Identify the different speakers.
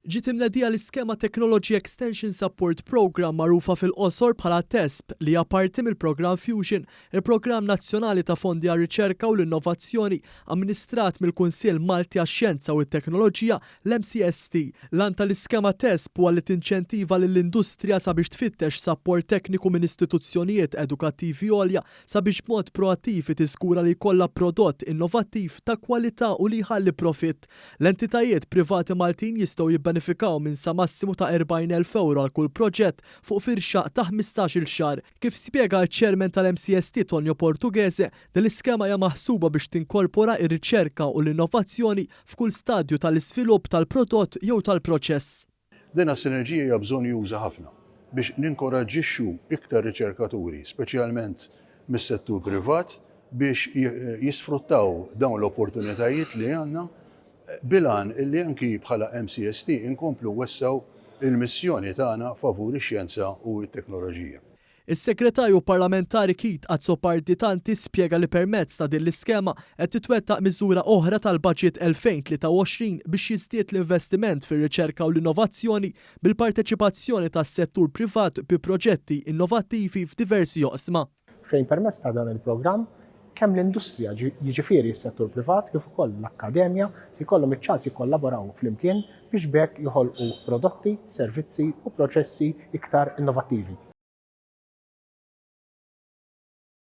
Speaker 1: Ġiet imnedija l-iskema Technology Extension Support Program magħrufa fil-qosor bħala TESP li hija parti mill-Programm Fusion, il-Programm Nazzjonali ta' Fondi għar-Riċerka u l-Innovazzjoni amministrat mill-Kunsill Malti għax-Xjenza u t-Teknoloġija l-MCST. Lan tal-iskema TESP huwa li tinċentiva lill-industrija sabiex tfittex sapport tekniku minn istituzzjonijiet edukattivi għolja sabiex b'mod proattiv tiżgura li jkollha prodott innovattiv ta' kwalità u li jħalli profitt. L-entitajiet privati Maltin jistgħu jibbenefikaw minn sa massimu ta' 40,000 euro għal kull proġett fuq firxa ta' 15-il xahar. Kif spjega ċ-Chairman tal-MCST Tonio Portuguese, din l-iskema hija maħsuba biex tinkorpora r-riċerka u l-innovazzjoni f'kull stadju tal-iżvilupp tal-prodott jew tal-proċess.
Speaker 2: Din is-sinerġija hija bżonn juża ħafna biex ninkoraġġixxu iktar riċerkaturi, speċjalment mis-settur privat, biex jisfruttaw dawn l-opportunitajiet li għandna bilan illi anki bħala MCST inkomplu wessaw il-missjoni tagħna favur ix-xjenza u t-teknoloġija.
Speaker 1: Is-Segretarju Parlamentari Kit Azzoparditanti spjega li permezz ta' din l-iskema qed titwettaq miżura oħra tal-Baġit 2023 biex jiżdied l-investiment fir-riċerka u l-innovazzjoni bil-parteċipazzjoni tas-settur privat bi proġetti innovattivi f'diversi oqsma.
Speaker 3: Fejn permezz ta' dan il-programm kemm l-industrija jiġifieri s-settur privat kif ukoll l-akkademja se jkollhom iċ-ċans jikkollaboraw flimkien biex bekk joħolqu prodotti, servizzi u proċessi iktar innovattivi.